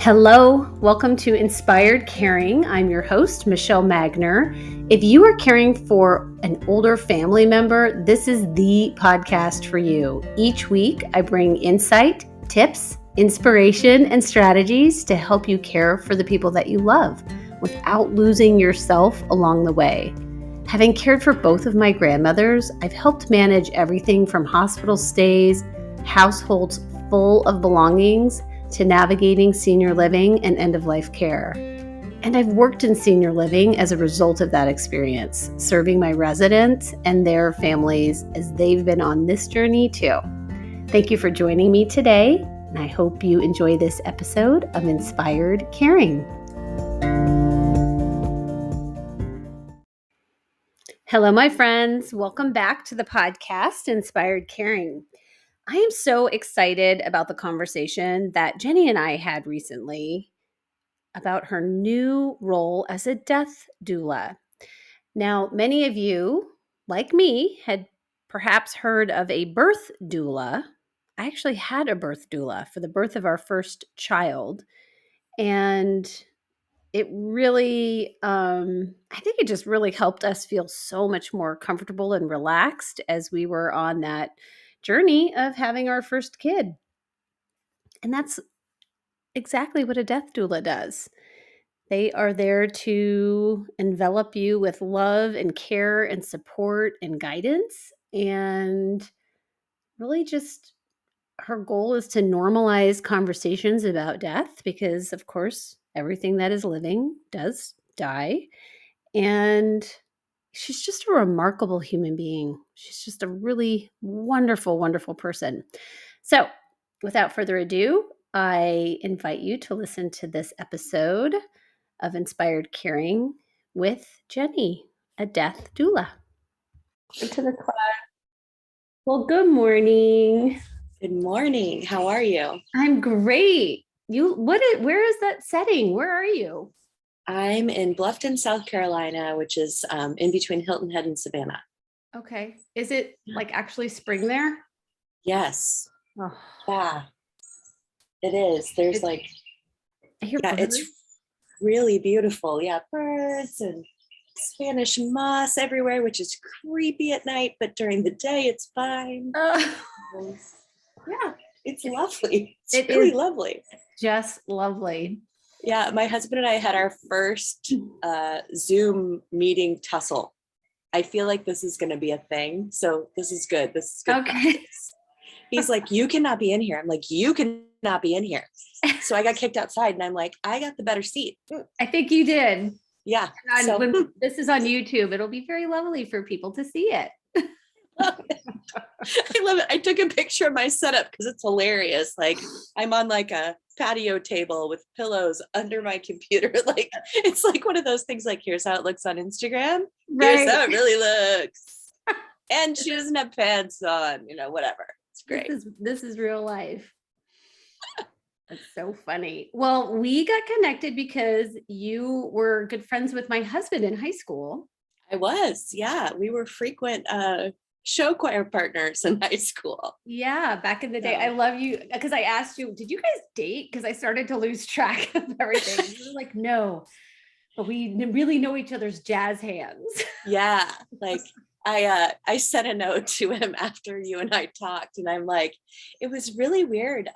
Hello, welcome to Inspired Caring. I'm your host, Michele Magner. If you are caring for an older family member, this is the podcast for you. Each week, I bring insight, tips, inspiration, and strategies to help you care for the people that you love without losing yourself along the way. Having cared for both of my grandmothers, I've helped manage everything from hospital stays, households full of belongings, to navigating senior living and end-of-life care. And I've worked in senior living as a result of that experience, serving my residents and their families as they've been on this journey too. Thank you for joining me today, and I hope you enjoy this episode of Inspired Caring. Hello, my friends. Welcome back to the podcast, Inspired Caring. I am so excited about the conversation that Jenni and I had recently about her new role as a death doula. Now, many of you, like me, had perhaps heard of a birth doula. I actually had a birth doula for the birth of our first child. And it really, I think it just really helped us feel so much more comfortable and relaxed as we were on that journey of having our first kid. And that's exactly what a death doula does. They are there to envelop you with love and care and support and guidance. And really just her goal is to normalize conversations about death because, of course, everything that is living does die. And she's just a remarkable human being. She's just a really wonderful, wonderful person. So, without further ado, I invite you to listen to this episode of Inspired Caring with Jenni, a death doula. To the class. Well, good morning. Good morning. How are you? I'm great. Where is that setting? Where are you? I'm in Bluffton, South Carolina, which is in between Hilton Head and Savannah. Okay. Is it like actually spring there? Yes. Oh. Yeah, it is. There's it's really beautiful. Yeah, birds and Spanish moss everywhere, which is creepy at night, but during the day, it's fine. Yeah, it's lovely. It's really lovely. Just lovely. Yeah, my husband and I had our first Zoom meeting tussle. I feel like this is going to be a thing. So this is good. This is good. Okay. Practice. He's like, you cannot be in here. I'm like, you cannot be in here. So I got kicked outside and I'm like, I got the better seat. I think you did. Yeah. So when this is on YouTube, it'll be very lovely for people to see it. I love it. I took a picture of my setup because it's hilarious. Like I'm on like a patio table with pillows under my computer. Like it's like one of those things like, here's how it looks on Instagram. Right. Here's how it really looks. And she doesn't have pants on, whatever. It's great. This is real life. That's so funny. Well, we got connected because you were good friends with my husband in high school. I was. Yeah. We were frequent show choir partners in high school. Yeah, back in the day. I love you because I asked you, did you guys date? Because I started to lose track of everything. You were like, no, but we really know each other's jazz hands. Yeah, like I sent a note to him after you and I talked, and I'm like, it was really weird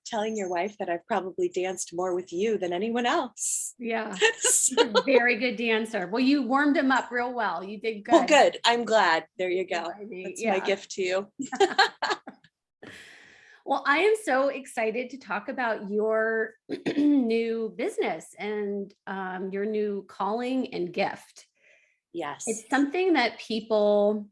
telling your wife that I've probably danced more with you than anyone else. Yeah, so. He's a very good dancer. Well, you warmed him up real well. You did good. Well, good. I'm glad. There you go. That's my gift to you. Well, I am so excited to talk about your new business and your new calling and gift. Yes. It's something that people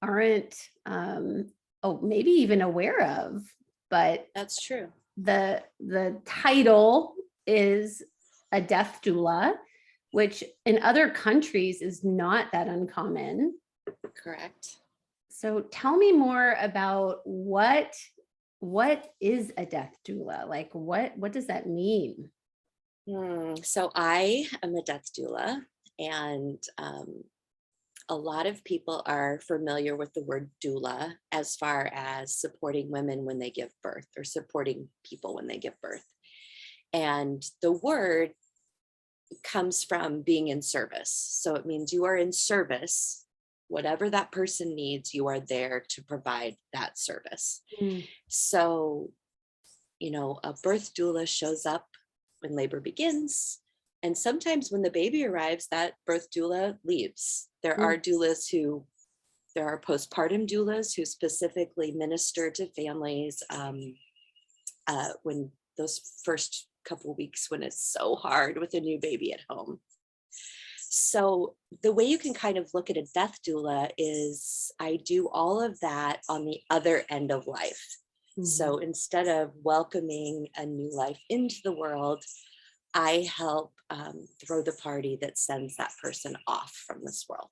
aren't, maybe even aware of, but that's true. The title is a death doula, which in other countries is not that uncommon. Correct. So tell me more about what is a death doula? Like what does that mean? So I am a death doula. And a lot of people are familiar with the word doula as far as supporting women when they give birth or supporting people when they give birth. And the word comes from being in service. So it means you are in service. Whatever that person needs, you are there to provide that service. Mm. So, a birth doula shows up when labor begins. And sometimes when the baby arrives, that birth doula leaves. There are postpartum doulas who specifically minister to families when those first couple of weeks when it's so hard with a new baby at home. So the way you can kind of look at a death doula is I do all of that on the other end of life. Mm-hmm. So instead of welcoming a new life into the world, I help throw the party that sends that person off from this world.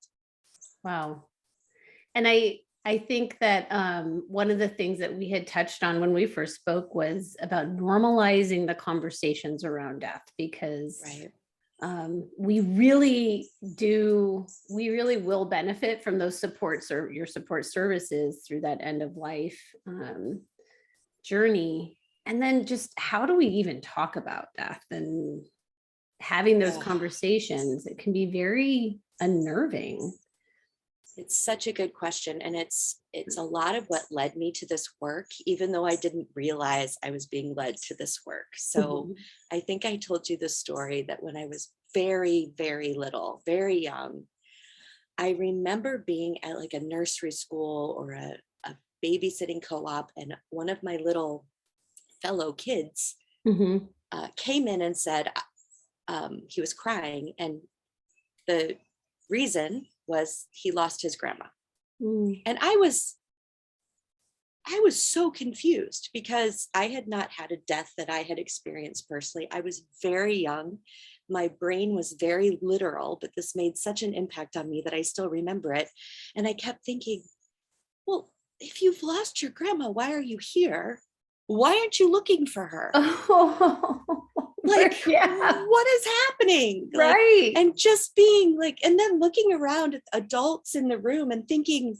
Wow. And I think that one of the things that we had touched on when we first spoke was about normalizing the conversations around death, because we really will benefit from those supports or your support services through that end of life journey. And then just how do we even talk about death and having those conversations? It can be very unnerving. It's such a good question. And it's a lot of what led me to this work, even though I didn't realize I was being led to this work. So I think I told you the story that when I was very, very little, very young, I remember being at like a nursery school or a babysitting co-op, and one of my little fellow kids came in and said he was crying, and the reason was he lost his grandma. And I was so confused because I had not had a death that I had experienced personally. I was very young. My brain was very literal, but this made such an impact on me that I still remember it. And I kept thinking, well, if you've lost your grandma, why are you here? Why aren't you looking for her? Like, what is happening? Right. Like, and just being like, and then looking around at adults in the room and thinking,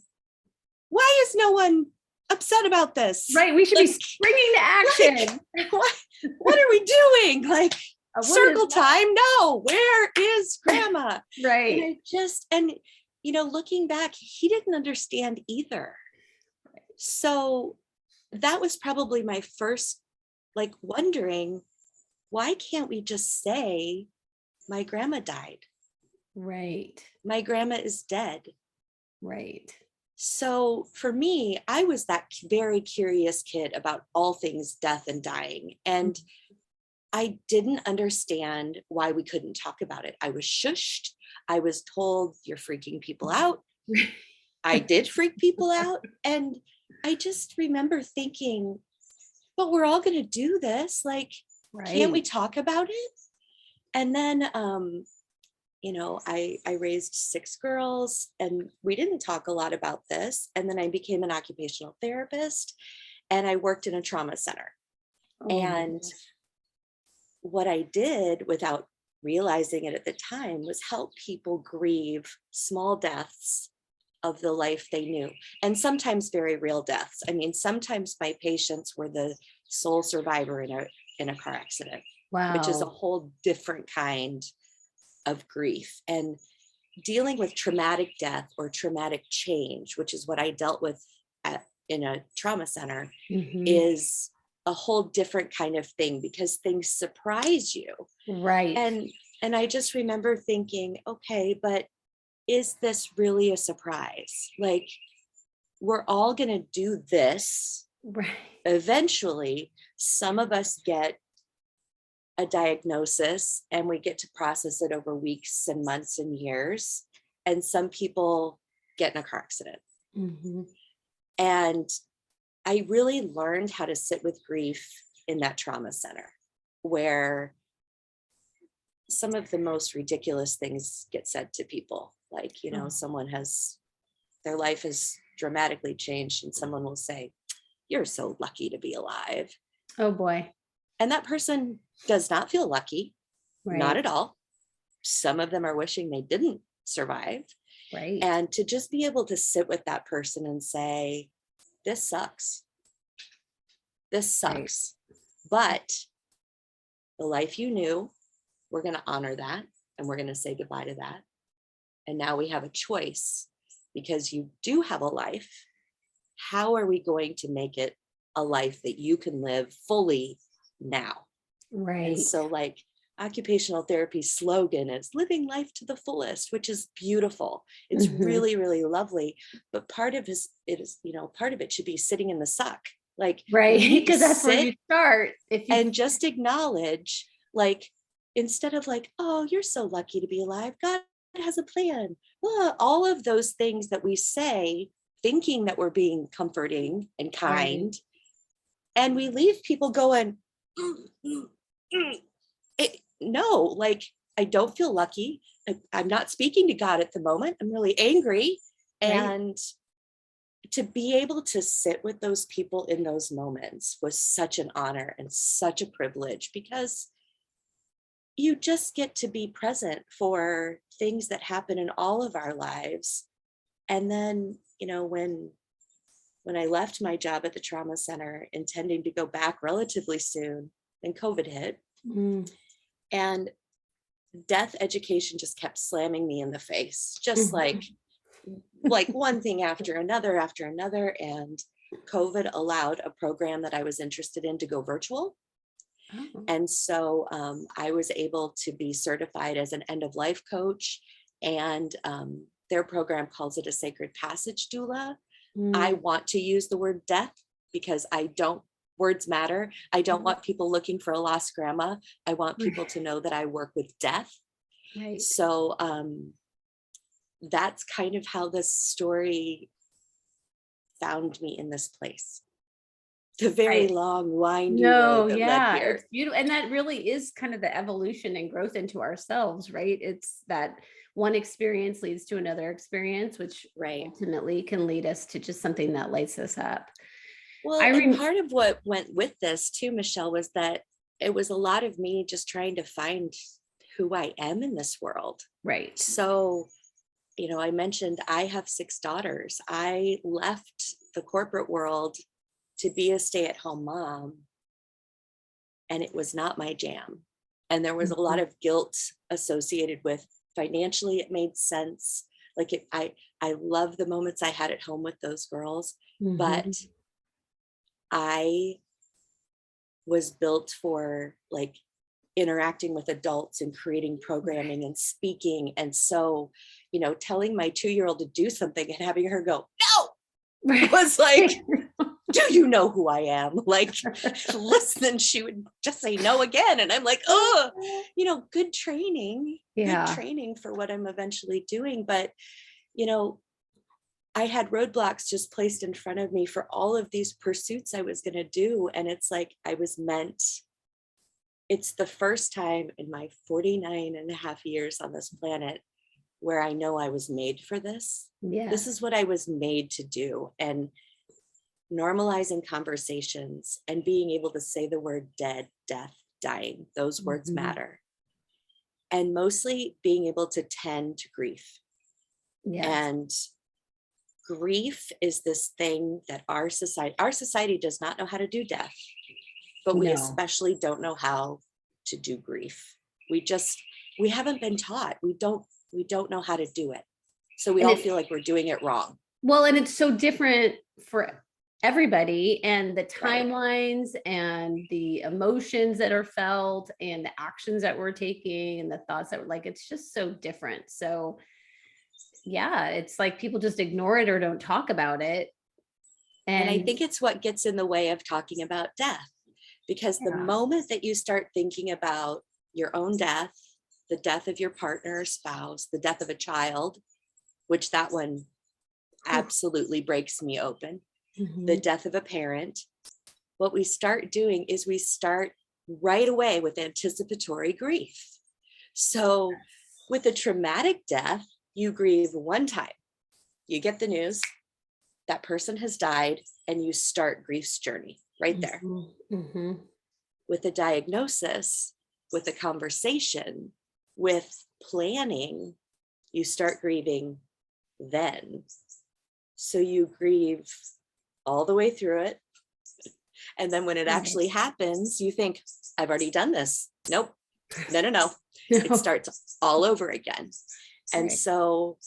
why is no one upset about this? Right. We should be springing to action. What are we doing? Like, circle time? No, where is grandma? Right. And looking back, he didn't understand either. So that was probably my first, wondering, why can't we just say, my grandma died? Right. My grandma is dead. Right. So for me, I was that very curious kid about all things death and dying. And I didn't understand why we couldn't talk about it. I was shushed. I was told, you're freaking people out. I did freak people out. And I just remember thinking, but we're all going to do this. Can't we talk about it? And then, I raised 6 girls, and we didn't talk a lot about this. And then I became an occupational therapist, and I worked in a trauma center. And what I did, without realizing it at the time, was help people grieve small deaths of the life they knew, and sometimes very real deaths. I mean, sometimes my patients were the sole survivor in a car accident, which is a whole different kind of grief. And dealing with traumatic death or traumatic change, which is what I dealt with in a trauma center, is a whole different kind of thing, because things surprise you. Right. And I just remember thinking, okay, but is this really a surprise? Like, we're all going to do this. Right. Eventually, some of us get a diagnosis and we get to process it over weeks and months and years. And some people get in a car accident. And I really learned how to sit with grief in that trauma center, where some of the most ridiculous things get said to people. Like, someone their life has dramatically changed, and someone will say, you're so lucky to be alive. Oh boy. And that person does not feel lucky. Right. Not at all. Some of them are wishing they didn't survive. Right. And to just be able to sit with that person and say, this sucks. This sucks. But the life you knew, we're going to honor that, and we're going to say goodbye to that. And now we have a choice, because you do have a life. How are we going to make it a life that you can live fully now? Right. And so like occupational therapy slogan is living life to the fullest, which is beautiful. It's really, really lovely. But part of part of it should be sitting in the suck. Like, right, because that's where you start. And just acknowledge, like, instead of like, oh, you're so lucky to be alive, God has a plan. All of those things that we say, thinking that we're being comforting and kind, right. And we leave people going, no, like, I don't feel lucky. I'm not speaking to God at the moment. I'm really angry. Right. And to be able to sit with those people in those moments was such an honor and such a privilege, because you just get to be present for things that happen in all of our lives. And then, when I left my job at the trauma center, intending to go back relatively soon, then COVID hit. And death education just kept slamming me in the face, just like one thing after another. And COVID allowed a program that I was interested in to go virtual. Oh. And so I was able to be certified as an end of life coach, and their program calls it a sacred passage doula. I want to use the word death because words matter. I don't want people looking for a lost grandma. I want people to know that I work with death. Right. So that's kind of how this story found me in this place. The very long, windy road that led here. It's beautiful. And that really is kind of the evolution and growth into ourselves, right? It's that one experience leads to another experience, which ultimately can lead us to just something that lights us up. Well, and part of what went with this too, Michele, was that it was a lot of me just trying to find who I am in this world. Right. So, I mentioned I have 6 daughters. I left the corporate world to be a stay-at-home mom, and it was not my jam. And there was a lot of guilt associated with, financially it made sense. Like I love the moments I had at home with those girls, but I was built for like interacting with adults and creating programming and speaking. And so, telling my 2-year-old to do something and having her go, no, was like, do you know who I am? Like, less than she would just say no again. And I'm like, oh, good training, good training for what I'm eventually doing. But, I had roadblocks just placed in front of me for all of these pursuits I was going to do. And it's like, it's the first time in my 49 and a half years on this planet where I know I was made for this. Yeah. This is what I was made to do. And normalizing conversations and being able to say the word dead, death, dying, those words matter. And mostly being able to tend to grief. Yes. And grief is this thing that our society does not know how to do death, but we especially don't know how to do grief. We haven't been taught. We don't know how to do it. So we all feel like we're doing it wrong. Well, and it's so different for everybody, and the timelines and the emotions that are felt and the actions that we're taking and the thoughts that were it's just so different. So yeah, it's like people just ignore it or don't talk about it. And I think it's what gets in the way of talking about death, because the moment that you start thinking about your own death, the death of your partner or spouse, the death of a child, which that one absolutely breaks me open, the death of a parent, what we start doing is we start right away with anticipatory grief. So with a traumatic death, you grieve one time. You get the news, that person has died, and you start grief's journey right there. With a diagnosis, with a conversation, with planning, you start grieving then. So you grieve all the way through it. And then when it actually happens, you think, I've already done this. Nope. No. It starts all over again. And so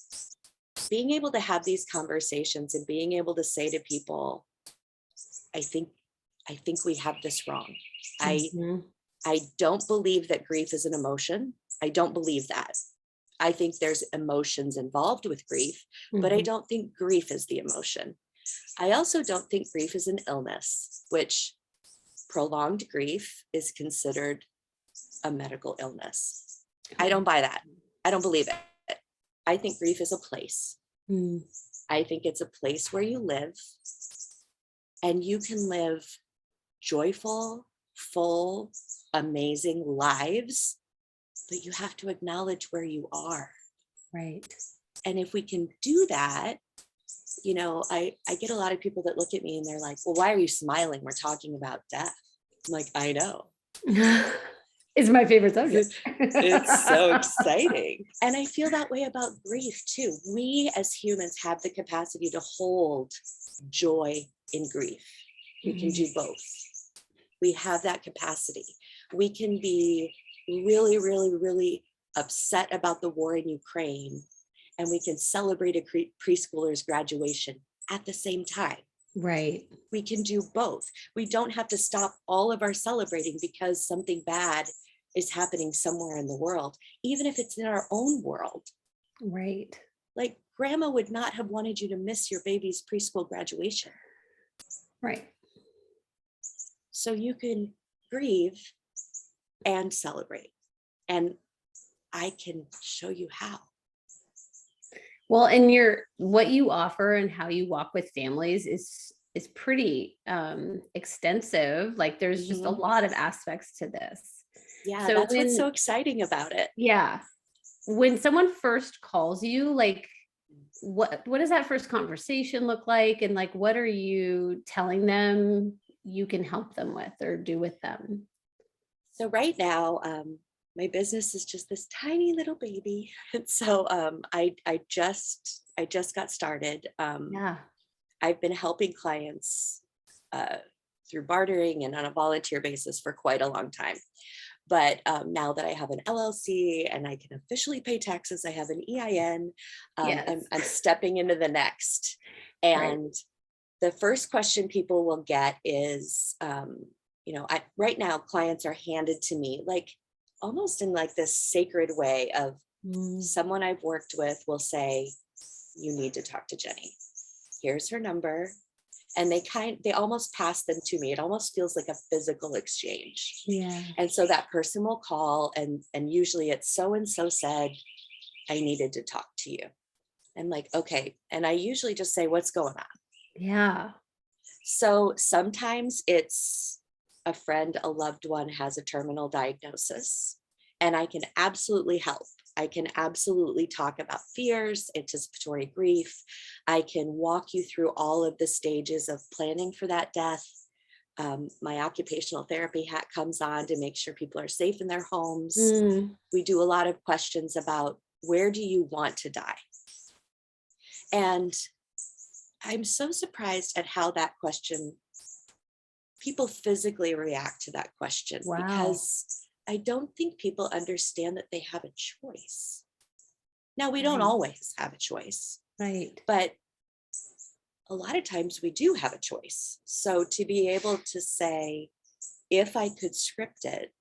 being able to have these conversations and being able to say to people, I think we have this wrong. I don't believe that grief is an emotion. I don't believe that. I think there's emotions involved with grief, but I don't think grief is the emotion. I also don't think grief is an illness, which prolonged grief is considered a medical illness. I don't buy that. I don't believe it. I think grief is a place. I think it's a place where you live and you can live joyful, full, amazing lives, but you have to acknowledge where you are. Right. And if we can do that, you know, I get a lot of people that look at me and they're like, well, why are you smiling? We're talking about death. I'm like, I know. It's my favorite subject. It's so exciting. And I feel that way about grief too. We as humans have the capacity to hold joy in grief. We can do both. We have that capacity. We can be really, really, really upset about the war in Ukraine, and we can celebrate a preschooler's graduation at the same time. Right. We can do both. We don't have to stop all of our celebrating because something bad is happening somewhere in the world, even if it's in our own world. Right. Like grandma would not have wanted you to miss your baby's preschool graduation. Right. So you can grieve and celebrate. And I can show you how. Well, and what you offer and how you walk with families is pretty extensive. Like there's just a lot of aspects to this. Yeah, so that's what's so exciting about it. Yeah. When someone first calls you, like what does that first conversation look like? And like, what are you telling them you can help them with or do with them? So right now, my business is just this tiny little baby. And so I just got started. I've been helping clients through bartering and on a volunteer basis for quite a long time. But now that I have an LLC and I can officially pay taxes, I have an EIN, I'm stepping into the next. And the first question people will get is, you know, right now clients are handed to me like almost in like this sacred way of someone I've worked with will say, you need to talk to Jenni. Here's her number. And they almost pass them to me. It almost feels like a physical exchange. Yeah. And so that person will call and usually it's so-and-so said, I needed to talk to you. I'm like, okay. And I usually just say, what's going on? Yeah. So sometimes it's a friend, a loved one has a terminal diagnosis, and I can absolutely help. I can absolutely talk about fears, anticipatory grief. I can walk you through all of the stages of planning for that death. My occupational therapy hat comes on to make sure people are safe in their homes. We do a lot of questions about where do you want to die? And I'm so surprised at how that question, people physically react to that question. Wow. Because I don't think people understand that they have a choice. Now, we don't always have a choice. Right. But a lot of times we do have a choice. So to be able to say, if I could script it,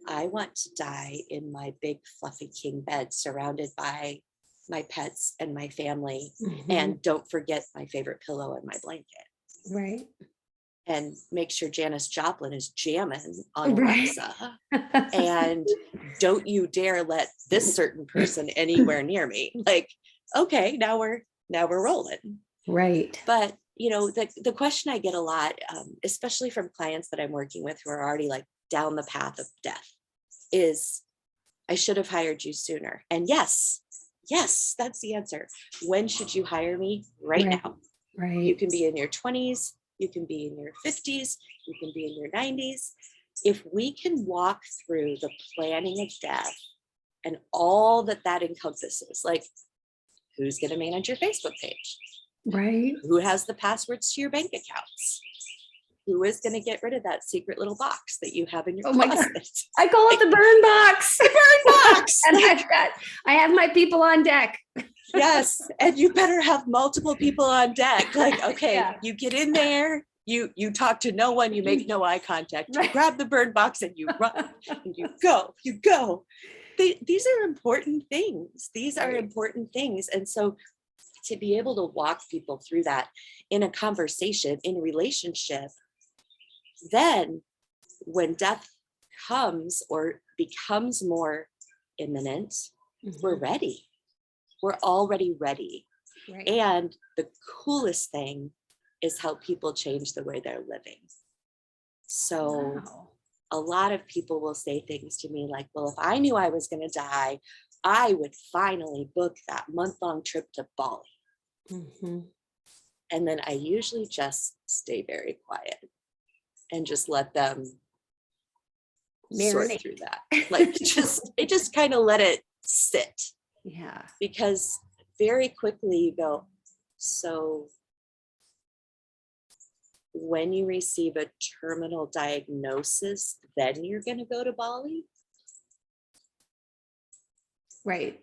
I want to die in my big fluffy king bed surrounded by my pets and my family. And don't forget my favorite pillow and my blanket. Right. And make sure Janis Joplin is jamming on Alexa. And don't you dare let this certain person anywhere near me. Like, okay, now we're rolling. Right. But you know, the question I get a lot, especially from clients that I'm working with who are already like down the path of death, is I should have hired you sooner. And yes, that's the answer. When should you hire me? Right now. Right. You can be in your 20s. You can be in your 50s, you can be in your 90s. If we can walk through the planning of death and all that encompasses, like who's going to manage your Facebook page? Right. Who has the passwords to your bank accounts? who is going to get rid of that secret little box that you have in your Oh my God. closet? I call it the burn box. The burn box. And I have my people on deck. Yes. And you better have multiple people on deck. Like, okay, Yeah. you get in there, you talk to no one, you make no eye contact, you grab the burn box and you run and you go. These are important things. These are important things. And so to be able to walk people through that in a conversation, in a relationship, then when death comes or becomes more imminent, we're ready. We're already ready. Right. And the coolest thing is how people change the way they're living. So a lot of people will say things to me like, well, if I knew I was going to die, I would finally book that month-long trip to Bali. And then I usually just stay very quiet and just let them sort through that. Like I just kind of let it sit. Yeah. Because very quickly you go, so when you receive a terminal diagnosis, then you're going to go to Bali? Right.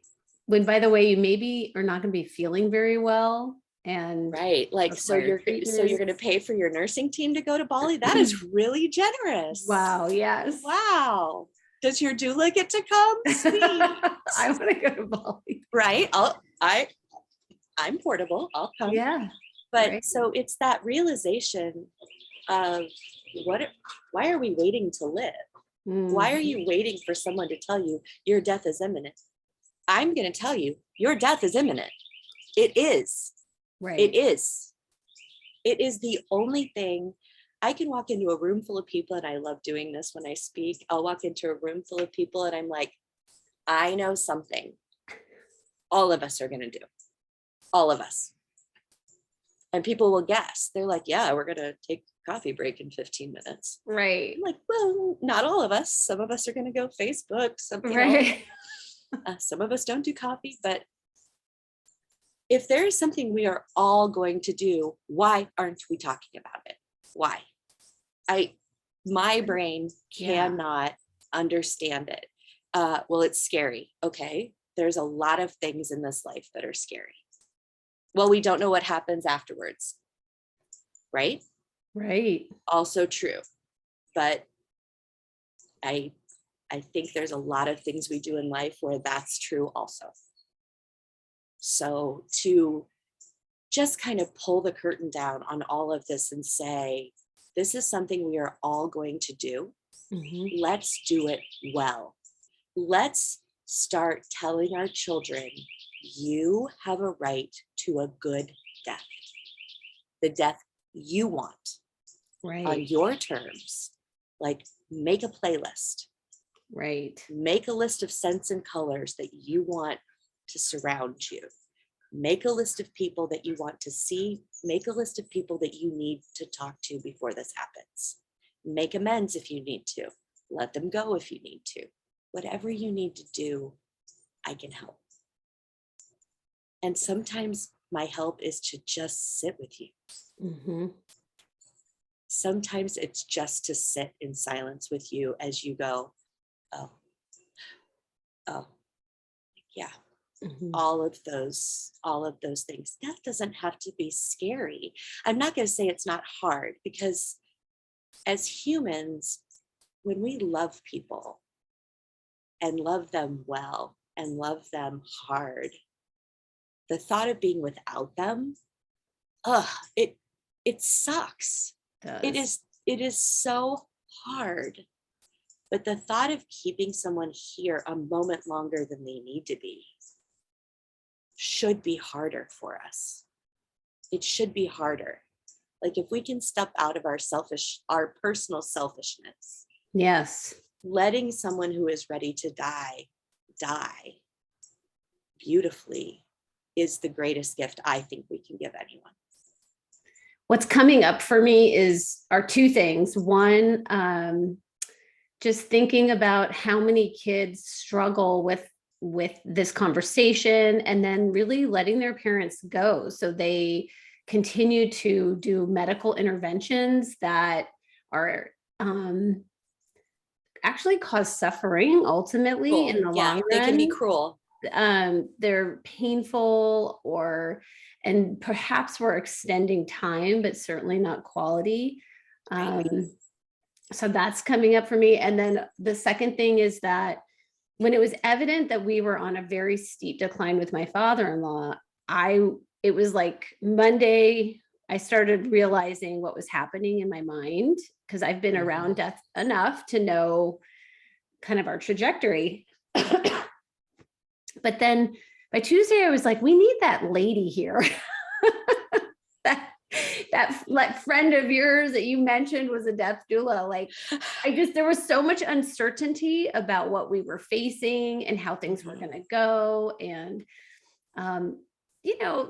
When, by the way, you maybe are not going to be feeling very well. And right. Like, so you're going to pay for your nursing team to go to Bali? That is really generous. Wow. Yes. Wow. Does your doula get to come? Sweet. I want to go to Bali. Right. I'm portable. I'll come. Yeah. But so it's that realization of why are we waiting to live? Why are you waiting for someone to tell you your death is imminent? I'm going to tell you, your death is imminent. It is. Right. It is. It is the only thing. I can walk into a room full of people, and I love doing this when I speak. I'll walk into a room full of people and I'm like, I know something all of us are going to do. All of us. And people will guess. They're like, yeah, we're going to take a coffee break in 15 minutes. Right. I'm like, well, not all of us. Some of us are going to go Facebook. Some of us don't do coffee. But if there is something we are all going to do, why aren't we talking about it? Why? My brain cannot understand it. Well, it's scary. Okay. There's a lot of things in this life that are scary. Well, we don't know what happens afterwards. Right? Right. Also true. But I think there's a lot of things we do in life where that's true also. So to just kind of pull the curtain down on all of this and say, this is something we are all going to do. Let's do it well. Let's start telling our children, you have a right to a good death. The death you want. Right. On your terms. Like, make a playlist. Right. Make a list of scents and colors that you want to surround you. Make a list of people that you want to see. Make a list of people that you need to talk to before this happens. Make amends if you need to. Let them go if you need to. Whatever you need to do, I can help. And sometimes my help is to just sit with you. Sometimes it's just to sit in silence with you as you go, oh, yeah. All of those things. Death doesn't have to be scary. I'm not going to say it's not hard, because as humans, when we love people and love them well and love them hard, the thought of being without them, it sucks. It is so hard. But the thought of keeping someone here a moment longer than they need to be should be harder for us. It should be harder. Like, if we can step out of our personal selfishness. Yes. Letting someone who is ready to die beautifully is the greatest gift I think we can give anyone. What's coming up for me are two things. One, just thinking about how many kids struggle with this conversation, and then really letting their parents go so they continue to do medical interventions that are actually cause suffering ultimately in the Yeah, long they can be run. cruel. They're painful, and perhaps we're extending time, but certainly not quality. So that's coming up for me. And then the second thing is that when it was evident that we were on a very steep decline with my father-in-law, it was like Monday, I started realizing what was happening in my mind, because I've been around death enough to know kind of our trajectory. But then by Tuesday, I was like, we need that lady here. that friend of yours that you mentioned was a death doula. Like, there was so much uncertainty about what we were facing and how things were going to go. And,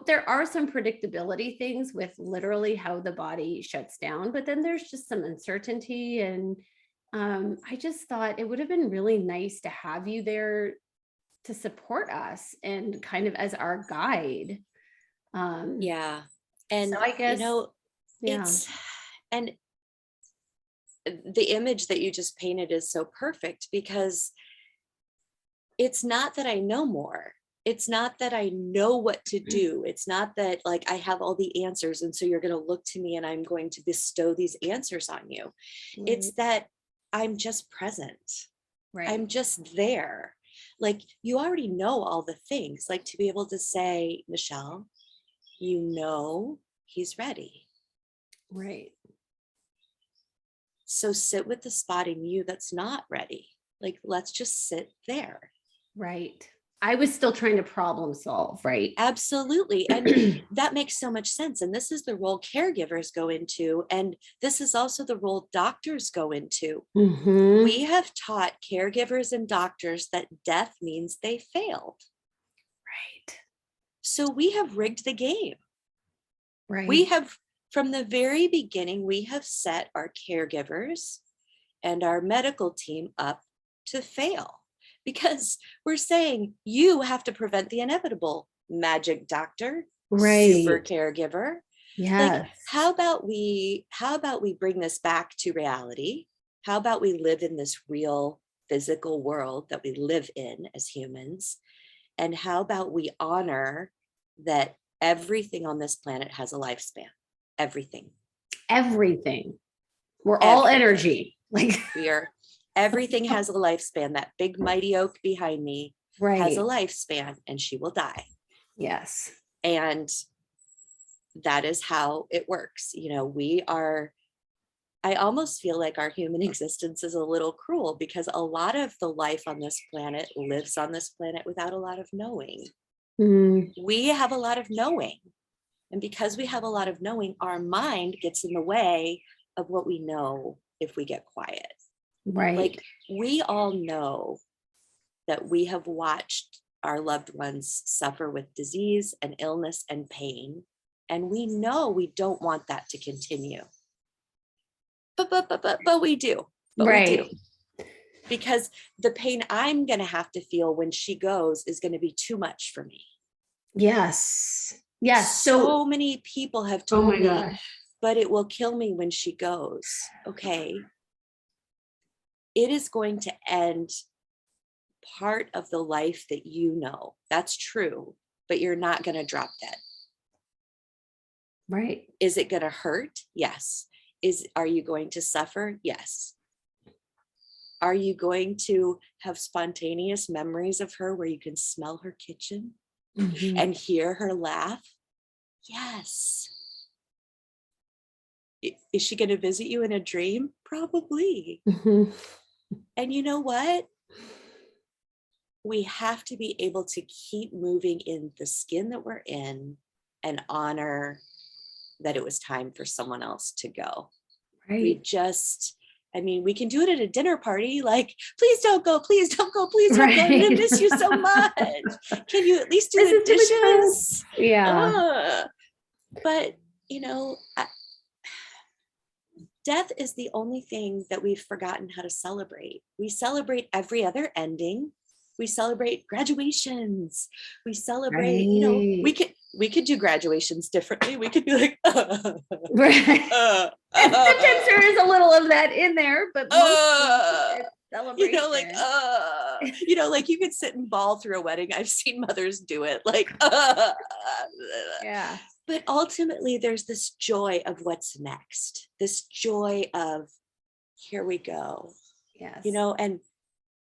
there are some predictability things with literally how the body shuts down, but then there's just some uncertainty. And I just thought it would have been really nice to have you there to support us and kind of as our guide. Yeah. And so I guess, it's, and the image that you just painted is so perfect, because it's not that I know more. It's not that I know what to do. It's not that like I have all the answers and so you're going to look to me and I'm going to bestow these answers on you. Right. It's that I'm just present. Right. I'm just there. Like, you already know all the things, like to be able to say, Michele, he's ready. Right. So sit with the spot in you that's not ready. Like, let's just sit there. Right. I was still trying to problem solve, right? Absolutely. And that makes so much sense. And this is the role caregivers go into. And this is also the role doctors go into. Mm-hmm. We have taught caregivers and doctors that death means they failed. Right. So we have rigged the game. Right. We have, from the very beginning, we have set our caregivers and our medical team up to fail. Because we're saying you have to prevent the inevitable, magic doctor, right. Super caregiver. Yeah. Like, how about we bring this back to reality? How about we live in this real physical world that we live in as humans? And how about we honor that everything on this planet has a lifespan? Everything. We're all energy. Like, we are. Everything has a lifespan. That big mighty oak behind me has a lifespan, and she will die. Yes. And that is how it works. I almost feel like our human existence is a little cruel, because a lot of the life on this planet lives on this planet without a lot of knowing. Mm. We have a lot of knowing. And because we have a lot of knowing, our mind gets in the way of what we know if we get quiet. Right. Like, we all know that we have watched our loved ones suffer with disease and illness and pain. And we know we don't want that to continue. But we do. Right. We do. Because the pain I'm going to have to feel when she goes is going to be too much for me. Yes. Yes. So many people have told me, gosh, but it will kill me when she goes. Okay. It is going to end part of the life that you know. That's true, but you're not going to drop dead. Right. Is it going to hurt? Yes. Are you going to suffer? Yes. Are you going to have spontaneous memories of her where you can smell her kitchen and hear her laugh? Yes. Is she going to visit you in a dream? Probably. Mm-hmm. And you know what? We have to be able to keep moving in the skin that we're in and honor that it was time for someone else to go. Right. We can do it at a dinner party. Like, please don't go, please don't go, please don't go. I'm going to miss you so much. Can you at least do the dishes? Yeah. But, death is the only thing that we've forgotten how to celebrate. We celebrate every other ending. We celebrate graduations. We celebrate, we could do graduations differently. We could be like, Right. And sometimes there is a little of that in there, but mostly it's celebration. Like you could sit and bawl through a wedding. I've seen mothers do it. Like, yeah. But ultimately, there's this joy of what's next. This joy of, here we go. Yes. And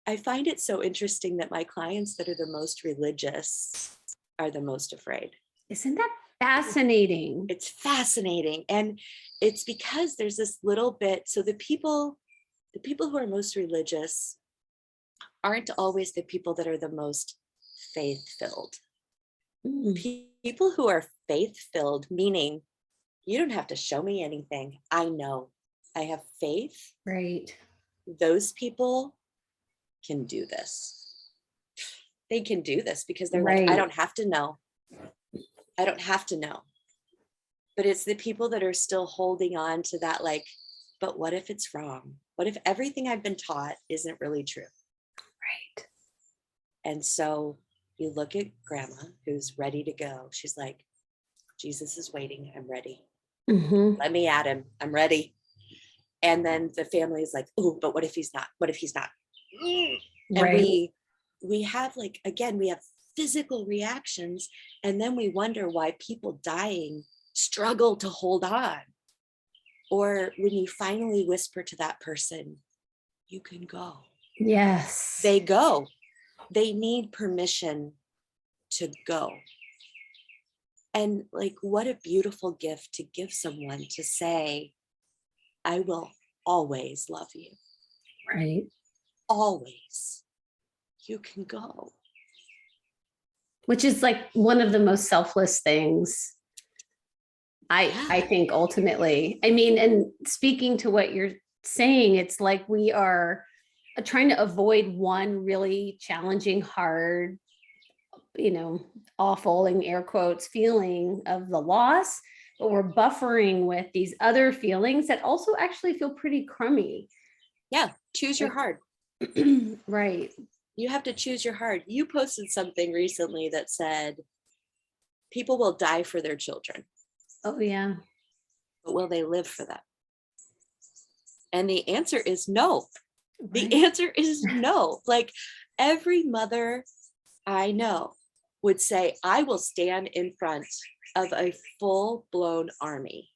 I find it so interesting that my clients that are the most religious are the most afraid. Isn't that fascinating? It's fascinating. And it's because there's this little bit. So the people who are most religious aren't always the people that are the most faith-filled. People who are faith-filled, meaning you don't have to show me anything. I know. I have faith. Right. Those people can do this. They can do this because they're right. like, I don't have to know. I don't have to know. But it's the people that are still holding on to that, like, but what if it's wrong? What if everything I've been taught isn't really true? Right. And so you look at grandma who's ready to go. She's like, Jesus is waiting. I'm ready. Let me at him. I'm ready. And then the family is like, oh, but what if he's not? What if he's not? And right. we have like, again, we have physical reactions. And then we wonder why people dying struggle to hold on. Or when you finally whisper to that person, you can go. Yes. They go. They need permission to go. And like, what a beautiful gift to give someone to say, I will always love you. Right. Always. You can go. Which is like one of the most selfless things. I think ultimately, I mean, and speaking to what you're saying, it's like we are trying to avoid one really challenging, hard, awful in air quotes feeling of the loss, but we're buffering with these other feelings that also actually feel pretty crummy. Yeah. Choose your heart. Right. You have to choose your heart. You posted something recently that said, people will die for their children. Oh, yeah. But will they live for them? And the answer is no. Right. The answer is no. Like every mother I know would say, I will stand in front of a full-blown army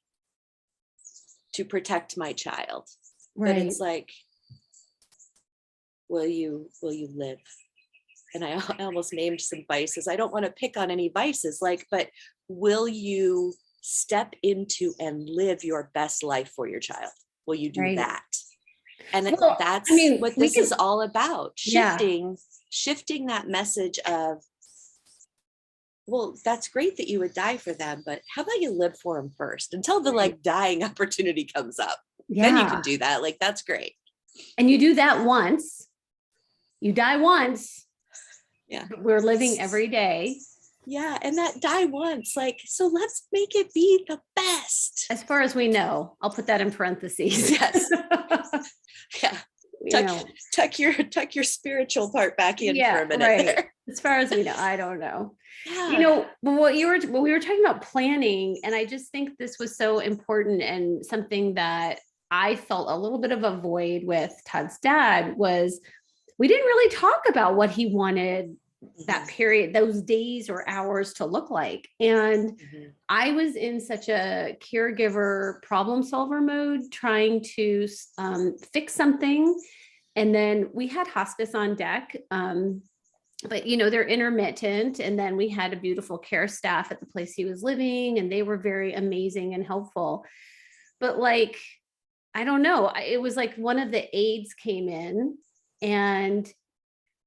to protect my child. Right. But it's like, will you live? And I almost named some vices. I don't want to pick on any vices, but will you step into and live your best life for your child? Will you do that? And that's what this is all about. Shifting that message of, well, that's great that you would die for them, but how about you live for them first until the dying opportunity comes up? Then you can do that. Like, that's great. And you do that once, you die once. Yeah. We're living every day. Yeah. And that die once, so let's make it be the best. As far as we know, I'll put that in parentheses. Yes. Yeah. Tuck your spiritual part back in for a minute. There. As far as we know, I don't know. Yeah. When we were talking about planning, and I just think this was so important, and something that I felt a little bit of a void with Todd's dad was we didn't really talk about what he wanted that period, those days or hours to look like. And I was in such a caregiver problem solver mode, trying to fix something. And then we had hospice on deck, but they're intermittent. And then we had a beautiful care staff at the place he was living, and they were very amazing and helpful. But I don't know, it was like one of the aides came in, and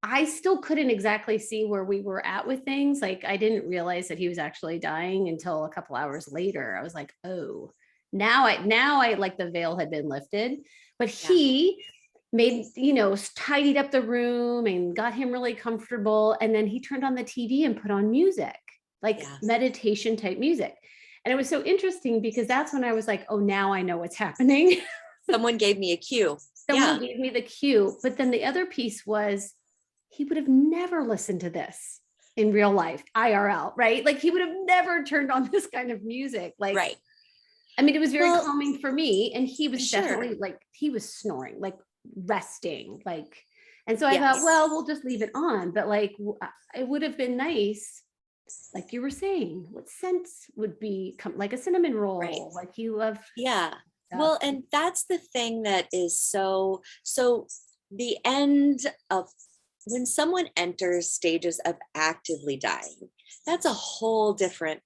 I still couldn't exactly see where we were at with things. I didn't realize that he was actually dying until a couple hours later. I was like, oh, now I like the veil had been lifted, but he made, tidied up the room and got him really comfortable. And then he turned on the TV and put on music, meditation type music. And it was so interesting because that's when I was like, oh, now I know what's happening. Someone gave me a cue. Someone gave me the cue. But then the other piece was, he would have never listened to this. in real life, IRL, right? Like he would have never turned on this kind of music. Like, Right. I mean, it was very Well, calming for me. And he was sure. definitely like, he was snoring, like resting, like, and so I thought, Yes. well, we'll just leave it on. But like, it would have been nice, like you were saying, what scent would be like a cinnamon roll? Right. Like you love. Yeah. Well, and that's the thing that is so the end of when someone enters stages of actively dying, that's a whole different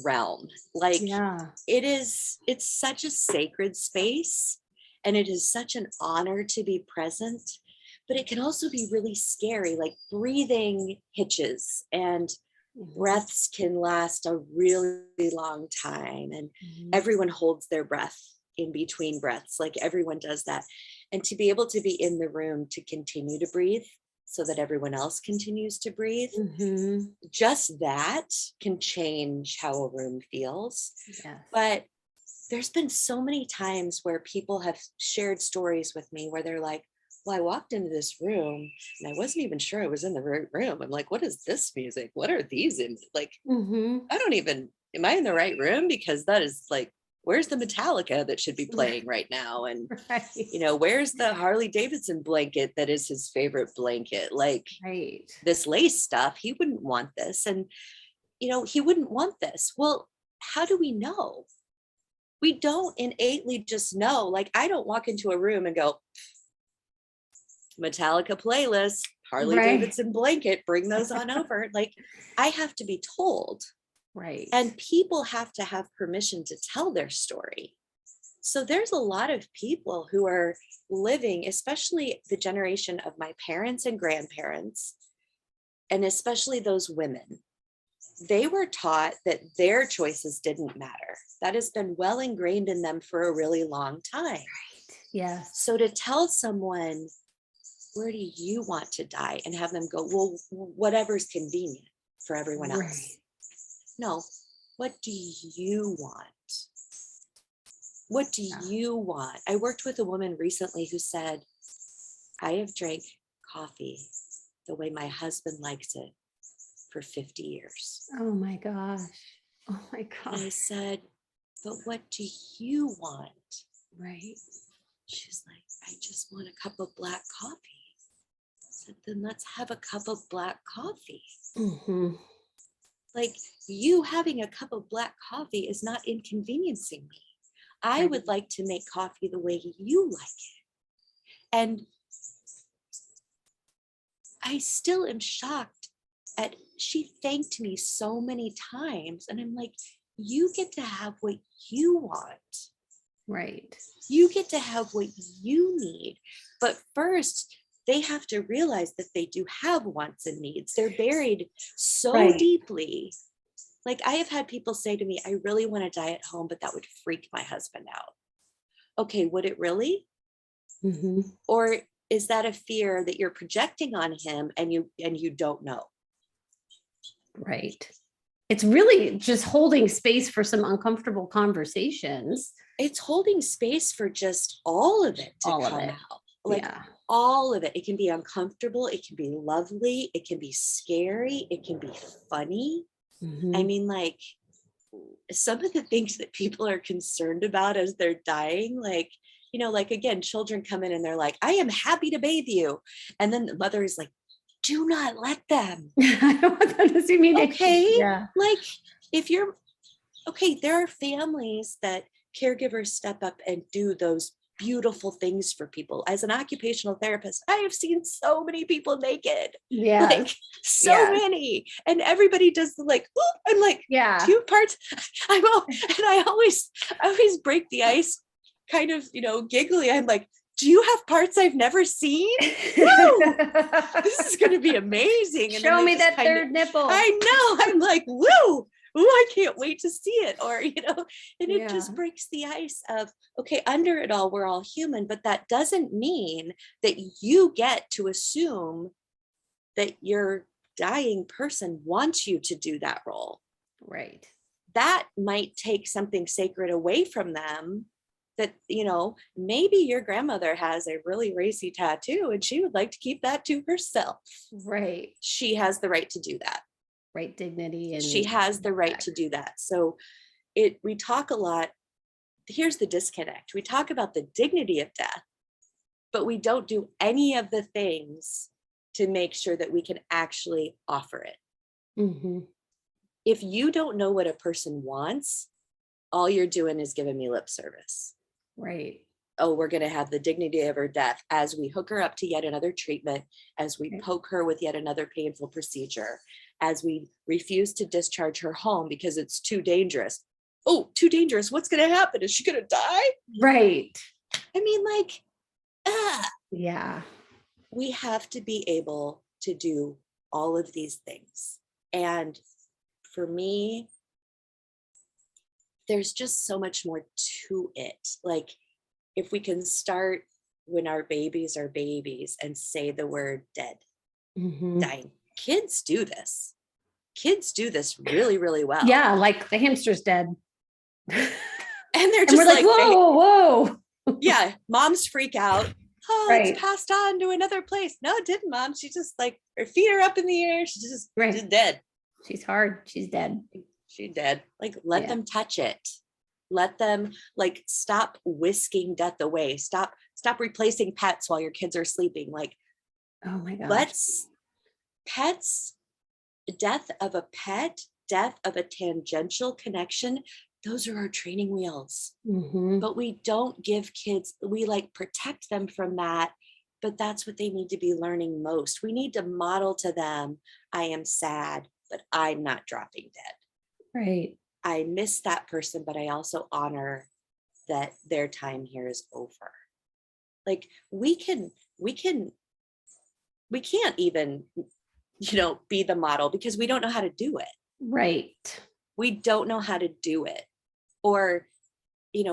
realm. Like Yeah. it's such a sacred space, and it is such an honor to be present, but it can also be really scary. Like breathing hitches and breaths can last a really long time, and everyone holds their breath in between breaths. Like everyone does that. And to be able to be in the room to continue to breathe so that everyone else continues to breathe, just that can change how a room feels. Yes. But there's been so many times where people have shared stories with me where they're like, well, I walked into this room and I wasn't even sure I was in the right room. I'm like, what is this music? What are these in? Like, I don't even, am I in the right room? Because that is like, where's the Metallica that should be playing right now? And, you know, where's the Harley Davidson blanket that is his favorite blanket? Like this lace stuff, he wouldn't want this. And, you know, he wouldn't want this. Well, how do we know? We don't innately just know. Like, I don't walk into a room and go, Metallica playlist, Harley Davidson blanket, bring those on over. Like, I have to be told. Right. And people have to have permission to tell their story. So there's a lot of people who are living, especially the generation of my parents and grandparents, and especially those women. They were taught that their choices didn't matter. That has been well ingrained in them for a really long time. Right. Yes. So to tell someone, where do you want to die? And have them go, well, whatever's convenient for everyone else. No, what do you want? What do you want? I worked with a woman recently who said, I have drank coffee the way my husband likes it for 50 years. Oh my gosh. Oh my gosh. And I said, but what do you want? Right. She's like, I just want a cup of black coffee. I said, then let's have a cup of black coffee. Like, you having a cup of black coffee is not inconveniencing me. I would like to make coffee the way you like it. And I still am shocked at, she thanked me so many times. And I'm like, you get to have what you want. Right. You get to have what you need. But first, they have to realize that they do have wants and needs. They're buried so deeply. Like, I have had people say to me, I really want to die at home, but that would freak my husband out. Okay, would it really? Or is that a fear that you're projecting on him and you don't know? Right. It's really just holding space for some uncomfortable conversations. It's holding space for just all of it to come out. Like, all of it. It can be uncomfortable. It can be lovely. It can be scary. It can be funny. I mean, like, some of the things that people are concerned about as they're dying, like, you know, like, again, children come in and they're like, I am happy to bathe you. And then the mother is like, do not let them. I don't want them to see me. Okay. Like, if you're, okay, there are families that caregivers step up and do those beautiful things for people. As an occupational therapist, I have seen so many people naked. Like, so many. And everybody does the like, oh, I'm like, two parts. And I always break the ice kind of, you know, giggly. I'm like, do you have parts I've never seen? Woo! This is going to be amazing. And show me that third nipple. I know. I'm like, woo! Ooh, I can't wait to see it. Or, you know, and it just breaks the ice of, okay, under it all, we're all human, but that doesn't mean that you get to assume that your dying person wants you to do that role. Right. That might take something sacred away from them. That, you know, maybe your grandmother has a really racy tattoo and she would like to keep that to herself. Right. She has the right to do that. right dignity, and she has the right to do that. So we talk a lot. Here's the disconnect. We talk about the dignity of death, but we don't do any of the things to make sure that we can actually offer it. Mm-hmm. If you don't know what a person wants, all you're doing is giving me lip service. Right. Oh, we're going to have the dignity of her death as we hook her up to yet another treatment, as we poke her with yet another painful procedure, as we refuse to discharge her home because it's too dangerous. Oh, too dangerous. What's going to happen? Is she going to die? Right. I mean, like, yeah. We have to be able to do all of these things. And for me, there's just so much more to it. Like, if we can start when our babies are babies and say the word dead, dying. Kids do this. Kids do this really, really well. Yeah, like the hamster's dead. And they're just we're like, whoa. Yeah, moms freak out. Oh, right. It's passed on to another place. No, it didn't, Mom. She just like, her feet are up in the air. She's just she's dead. She's hard. She's dead. She's dead. Like, let them touch it. Let them, like, stop whisking death away. Stop replacing pets while your kids are sleeping. Like, oh my gosh. Death of a pet, death of a tangential connection, those are our training wheels. But we don't give kids, we like protect them from that, but that's what they need to be learning most. We need to model to them, I am sad, but I'm not dropping dead. Right. I miss that person, but I also honor that their time here is over. Like, we can't even, be the model because we don't know how to do it. Right. We don't know how to do it. Or,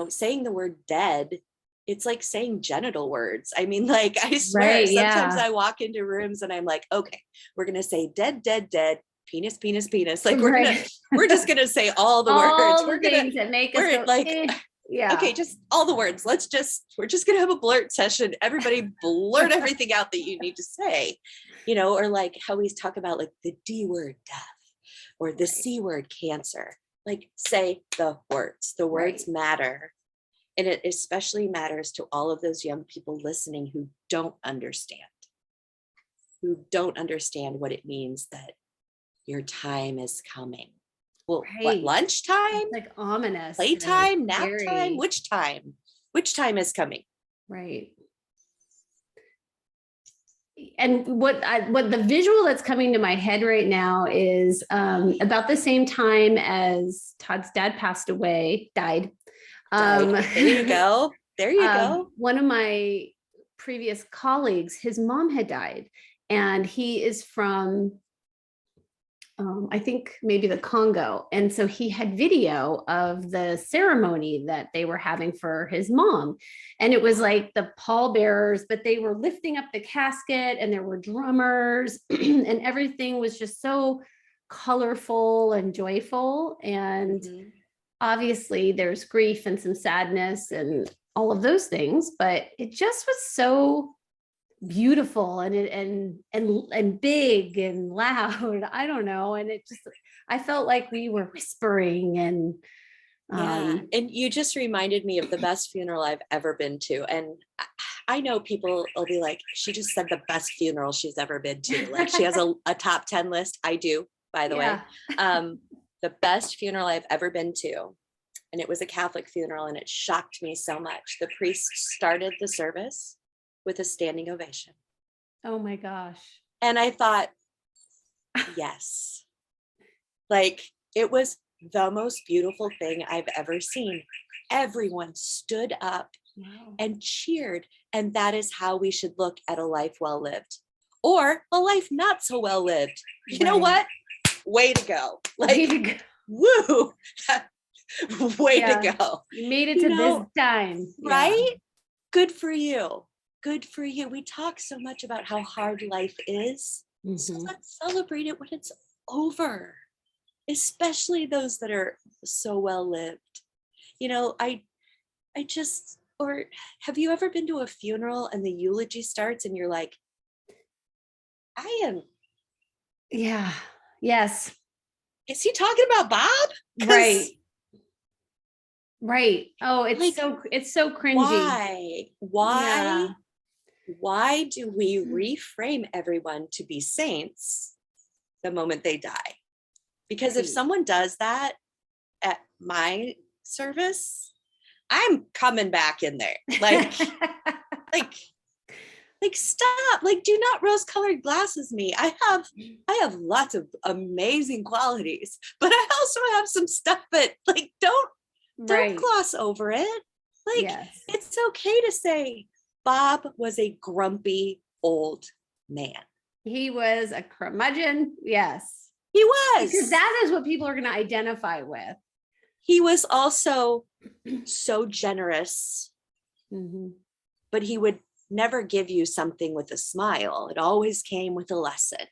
saying the word dead, it's like saying genital words. I mean, like, I swear, sometimes I walk into rooms and I'm like, okay, we're going to say dead, dead, dead, penis, penis, penis. Like, we're just going to say all the words. We're going to make us go, like, yeah. Okay, just all the words. We're just going to have a blurt session. Everybody blurt everything out that you need to say, or like how we talk about like the D word death or the C word cancer. Like, say the words. The words matter. And it especially matters to all of those young people listening who don't understand what it means that your time is coming. Well, what, lunchtime? It's like ominous. Playtime, nap time? Which time? Which time is coming? Right. And what the visual that's coming to my head right now is about the same time as Todd's dad died. There you go. One of my previous colleagues, his mom had died, and he is from, I think maybe the Congo. And so he had video of the ceremony that they were having for his mom. And it was like the pallbearers, but they were lifting up the casket and there were drummers and everything was just so colorful and joyful. And obviously there's grief and some sadness and all of those things, but it just was so beautiful and big and loud. I don't know. And it just, I felt like we were whispering and and you just reminded me of the best funeral I've ever been to. And I know people will be like, she just said the best funeral she's ever been to. Like, she has a top 10 list. I do, by the way. The best funeral I've ever been to. And it was a Catholic funeral, and it shocked me so much. The priest started the service with a standing ovation. Oh my gosh. And I thought, yes, like, it was the most beautiful thing I've ever seen. Everyone stood up and cheered. And that is how we should look at a life well lived, or a life not so well lived. You know what? Way to go. Like, woo. Way to go. You made it to this time. Right? Good for you. Good for you. We talk so much about how hard life is. So let's celebrate it when it's over, especially those that are so well lived. Or have you ever been to a funeral and the eulogy starts and you're like, I am. Yeah. Yes. is he talking about Bob? Right. Right. Oh, it's like, so cringy. Why do we reframe everyone to be saints the moment they die? Because if someone does that at my service, I'm coming back in there. Like, like stop. Like, do not rose-colored glasses me. I have lots of amazing qualities, but I also have some stuff that, like, don't gloss over it. Like, it's okay to say Bob was a grumpy old man. He was a curmudgeon. Yes. He was. Because that is what people are going to identify with. He was also so generous, but he would never give you something with a smile. It always came with a lesson.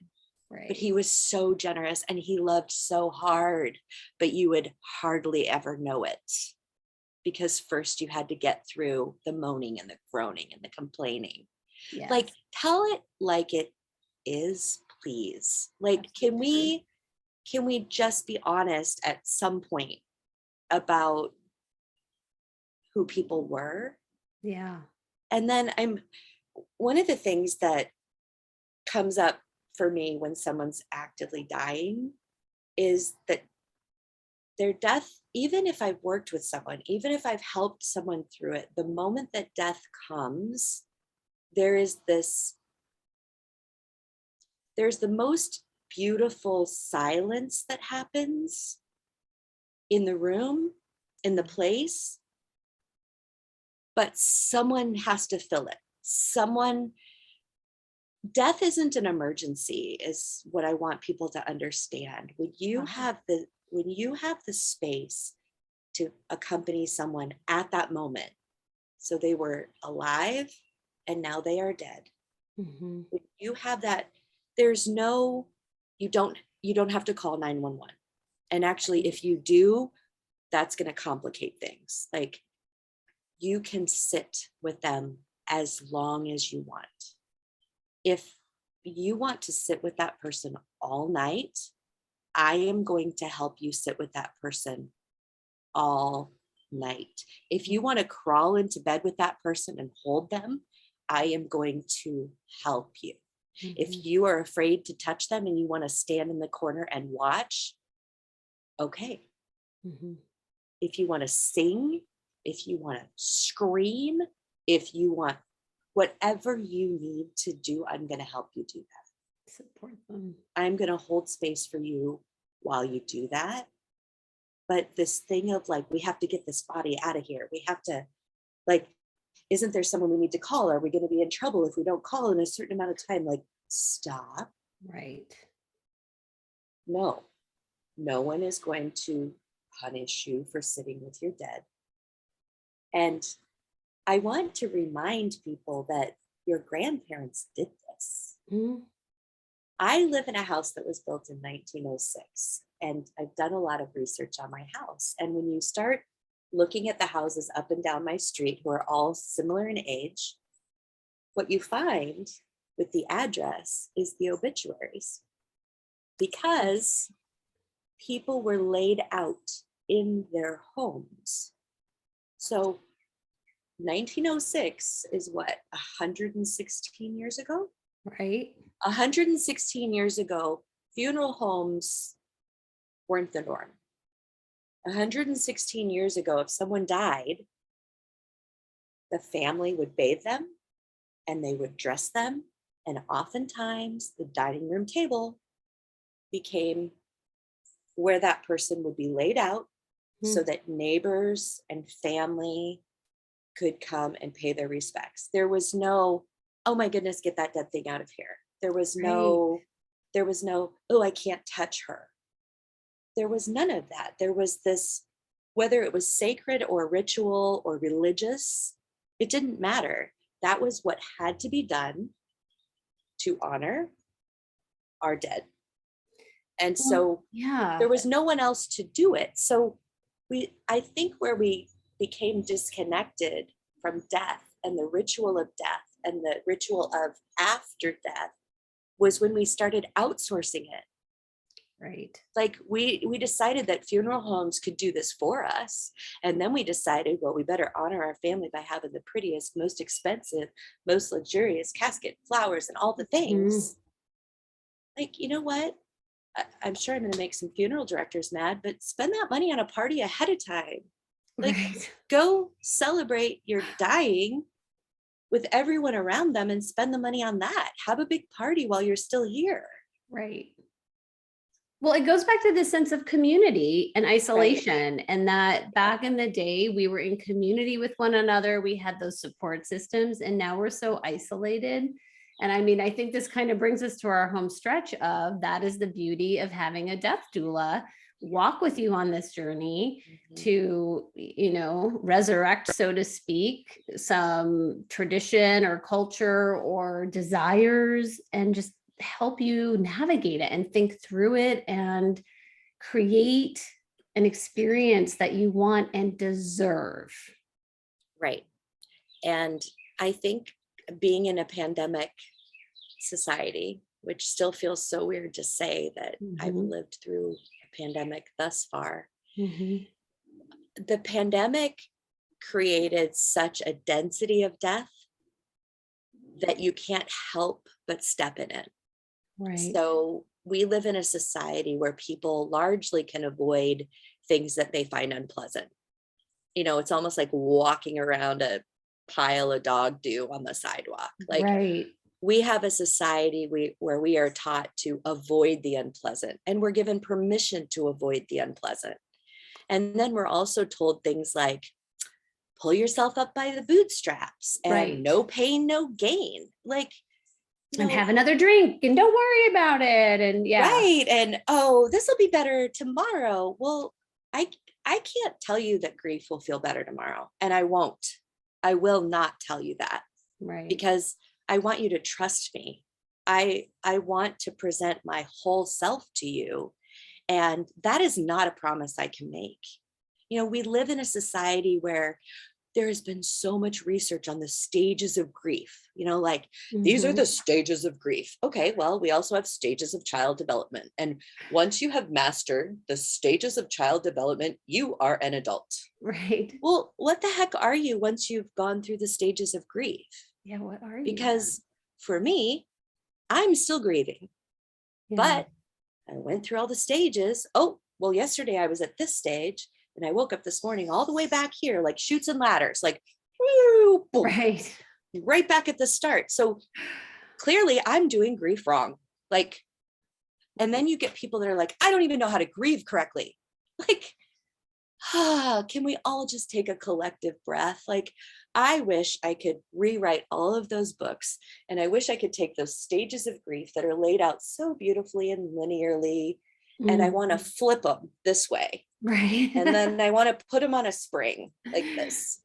Right. But he was so generous and he loved so hard, but you would hardly ever know it. Because first you had to get through the moaning and the groaning and the complaining. Yes. Like, tell it like it is, please. Like, can we just be honest at some point about who people were? Yeah. And then one of the things that comes up for me when someone's actively dying is that their death, even if I've worked with someone, even if I've helped someone through it, the moment that death comes, there's the most beautiful silence that happens in the room, in the place, but someone has to fill it. Death isn't an emergency, is what I want people to understand. When you have the space to accompany someone at that moment, so they were alive and now they are dead. When you have that, you don't have to call 911. And actually, if you do, that's going to complicate things. Like, you can sit with them as long as you want. If you want to sit with that person all night, I am going to help you sit with that person all night. If you want to crawl into bed with that person and hold them, I am going to help you. If you are afraid to touch them and you want to stand in the corner and watch, okay. If you want to sing, if you want to scream, if you want whatever you need to do, I'm going to help you do that. Support them. I'm going to hold space for you while you do that. But this thing of like, we have to get this body out of here. We have to, like, isn't there someone we need to call? Are we going to be in trouble if we don't call in a certain amount of time? Like, stop. Right. No one is going to punish you for sitting with your dead. And I want to remind people that your grandparents did this. I live in a house that was built in 1906, and I've done a lot of research on my house. And when you start looking at the houses up and down my street, who are all similar in age, what you find with the address is the obituaries, because people were laid out in their homes. So 1906 is what, 116 years ago? Right. 116 years ago, funeral homes weren't the norm. 116 years ago, if someone died, the family would bathe them and they would dress them. And oftentimes the dining room table became where that person would be laid out so that neighbors and family could come and pay their respects. There was no, oh my goodness, get that dead thing out of here. There was no, oh, I can't touch her. There was none of that. There was this, whether it was sacred or ritual or religious, it didn't matter. That was what had to be done to honor our dead. And so there was no one else to do it. So I think where we became disconnected from death and the ritual of death and the ritual of after death was when we started outsourcing it. Right. Like we decided that funeral homes could do this for us. And then we decided, well, we better honor our family by having the prettiest, most expensive, most luxurious casket, flowers, and all the Mhm. things. Like, you know what? I'm sure I'm going to make some funeral directors mad, but spend that money on a party ahead of time. Like, Right. go celebrate your dying with everyone around them and spend the money on that. Have a big party while you're still here. Right. Well, it goes back to this sense of community and Right. isolation, and that back in the day, we were in community with one another. We had those support systems, and now we're so isolated. And I mean, I think this kind of brings us to our home stretch of that is the beauty of having a death doula walk with you on this journey Mhm. to, resurrect, so to speak, some tradition or culture or desires, and just help you navigate it and think through it and create an experience that you want and deserve. Right. And I think being in a pandemic society, which still feels so weird to say that I've Mhm, lived through a pandemic thus far, mhm. the pandemic created such a density of death that you can't help but step in it. Right, So we live in a society where people largely can avoid things that they find unpleasant. It's almost like walking around a pile of dog do on the sidewalk. Like right. we have a society where we are taught to avoid the unpleasant and we're given permission to avoid the unpleasant. And then we're also told things like, pull yourself up by the bootstraps and Right. no pain, no gain. Like, you And know, have another drink and don't worry about it. And yeah, right. And oh, this will be better tomorrow. Well, I I can't tell you that grief will feel better tomorrow. And I won't. I will not tell you that right. because I want you to trust me. I want to present my whole self to you. And that is not a promise I can make. We live in a society where there has been so much research on the stages of grief, like these are Mhm. the stages of grief. Okay, well, we also have stages of child development. And once you have mastered the stages of child development, you are an adult. Right. Well, what the heck are you once you've gone through the stages of grief? Yeah. What are you then? Because for me, I'm still grieving, Yeah. but I went through all the stages. Oh, well, yesterday I was at this stage and I woke up this morning all the way back here, like chutes and ladders, like, woo, boom, Right. right back at the start. So clearly I'm doing grief wrong. Like, and then you get people that are like, I don't even know how to grieve correctly. Like, can we all just take a collective breath? Like, I wish I could rewrite all of those books. And I wish I could take those stages of grief that are laid out so beautifully and linearly. And I want to Mhm. flip them this way. Right. And then I want to put them on a spring like this.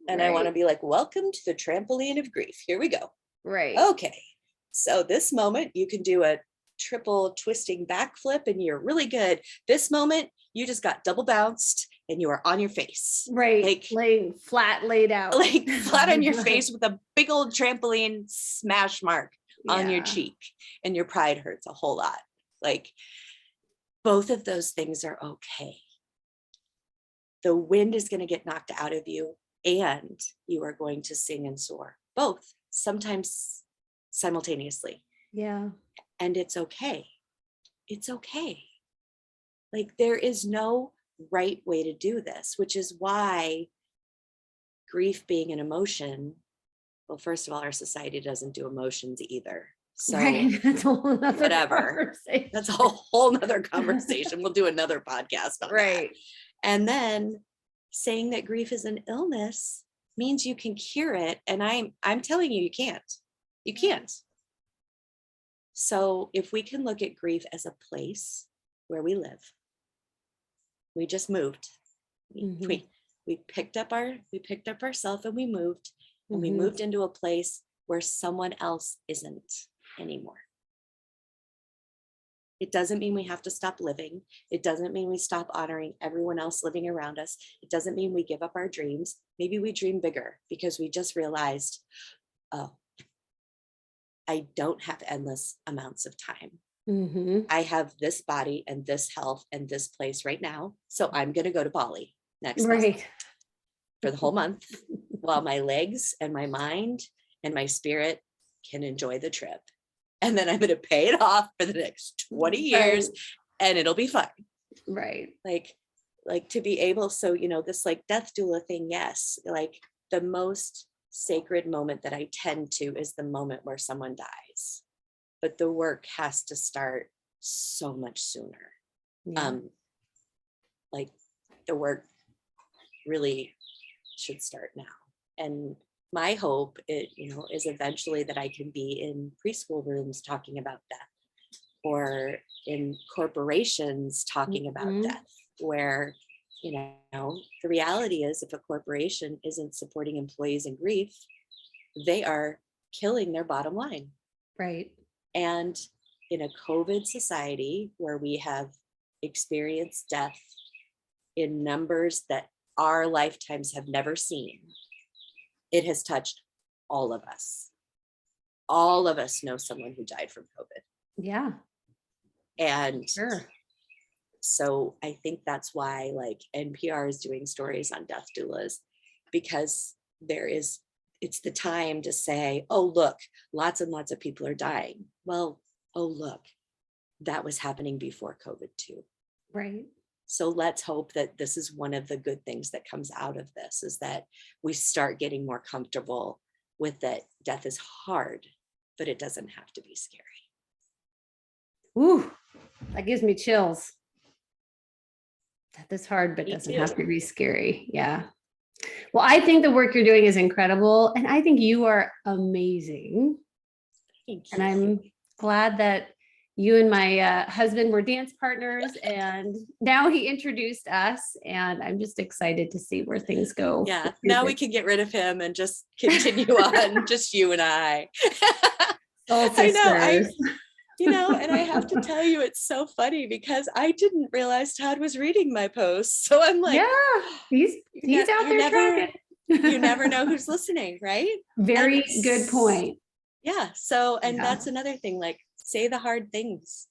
And I want to Right. be like, welcome to the trampoline of grief. Here we go. Right. Okay. So this moment, you can do a triple twisting backflip and you're really good. This moment, you just got double bounced and you are on your face. Right. Like, Laying flat, laid out. like flat on your face with a big old trampoline smash mark on your Yeah. cheek, and your pride hurts a whole lot. Like, both of those things are okay. The wind is going to get knocked out of you and you are going to sing and soar, both, sometimes simultaneously. Yeah. And it's okay. It's okay. Like, there is no right way to do this, which is why grief being an emotion, well, first of all, our society doesn't do emotions either. So, Right. That's a whole nother whatever. conversation. That's a whole nother conversation. We'll do another podcast on that. Right. And then saying that grief is an illness means you can cure it. And I'm telling you, you can't. You can't. So if we can look at grief as a place where we live, we just moved. We, Mhm. we, we picked up ourselves and we Mhm. moved into a place where someone else isn't anymore. It doesn't mean we have to stop living. It doesn't mean we stop honoring everyone else living around us. It doesn't mean we give up our dreams. Maybe we dream bigger because we just realized, oh, I don't have endless amounts of time. I have this body and this health and this place right now. So I'm going to go to Bali next month Right. for the whole month while my legs and my mind and my spirit can enjoy the trip. And then I'm going to pay it off for the next 20 years and it'll be fine. Right. Like to be able, so, you know, this like death doula thing. Yes. Like the most sacred moment that I tend to is the moment where someone dies, but the work has to start so much sooner. Yeah. Like the work really should start now. And my hope, is eventually that I can be in preschool rooms talking about death, or in corporations talking about death, where, the reality is if a corporation isn't supporting employees in grief, they are killing their bottom line. Right. And in a COVID society where we have experienced death in numbers that our lifetimes have never seen, it has touched all of us. All of us know someone who died from COVID. Yeah. And sure. So I think that's why like NPR is doing stories on death doulas, because it's the time to say, oh, look, lots and lots of people are dying. Well, oh, look, that was happening before COVID too. Right. So let's hope that this is one of the good things that comes out of this, is that we start getting more comfortable with that death is hard, but it doesn't have to be scary. Ooh, that gives me chills. Death is hard, but Me doesn't too. have to be scary. Yeah. Well, I think the work you're doing is incredible. And I think you are amazing. Thank you. And I'm glad that you and my husband were dance partners, and now he introduced us, and I'm just excited to see where things go. Yeah, now we can get rid of him and just continue on, just you and I. Soul sisters. And I have to tell you, it's so funny because I didn't realize Todd was reading my posts. So I'm like, yeah, he's out there tracking. You never know who's listening, right? Very good point. Yeah. So, and that's another thing, like say the hard things,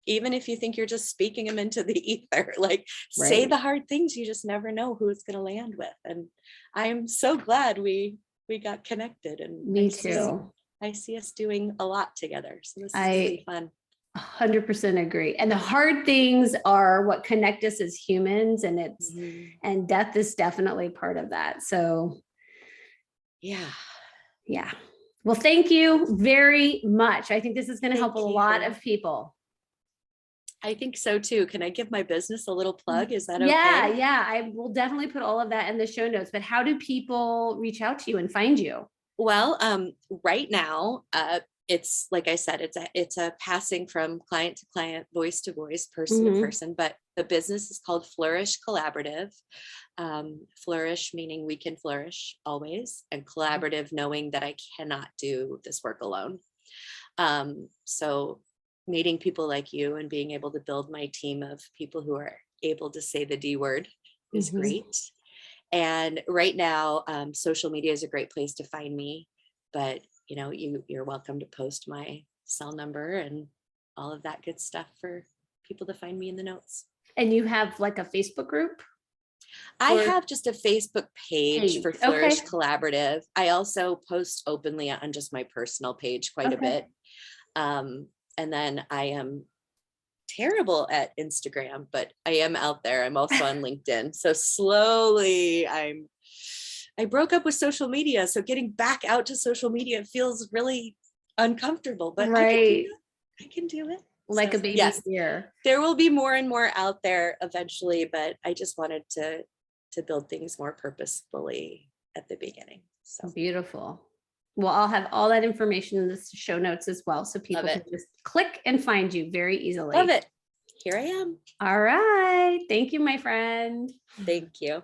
even if you think you're just speaking them into the ether, like say the hard things, you just never know who it's going to land with. And I'm so glad we got connected. And me too. I see us doing a lot together. So this is really fun. 100% agree. And the hard things are what connect us as humans, and and death is definitely part of that. So yeah. Well, thank you very much. I think this is going to help a lot of people. I think so too. Can I give my business a little plug? Is that okay? Yeah. I will definitely put all of that in the show notes, but how do people reach out to you and find you? Well, right now, it's like I said, it's a passing from client to client, voice to voice, person to person, but the business is called Flourish Collaborative. Flourish meaning we can flourish always, and collaborative knowing that I cannot do this work alone. So meeting people like you and being able to build my team of people who are able to say the D word is great. And right now, social media is a great place to find me, but you're welcome to post my cell number and all of that good stuff for people to find me in the notes. And you have like a Facebook group? I have just a Facebook page for Flourish Collaborative. I also post openly on just my personal page quite a bit. And then I am terrible at Instagram, but I am out there. I'm also on LinkedIn. So slowly I broke up with social media. So getting back out to social media feels really uncomfortable, but I can do it. Like a baby steer. There will be more and more out there eventually, but I just wanted to build things more purposefully at the beginning. So beautiful. Well, I'll have all that information in the show notes as well, so people can just click and find you very easily. Love it. Here I am. All right. Thank you, my friend. Thank you.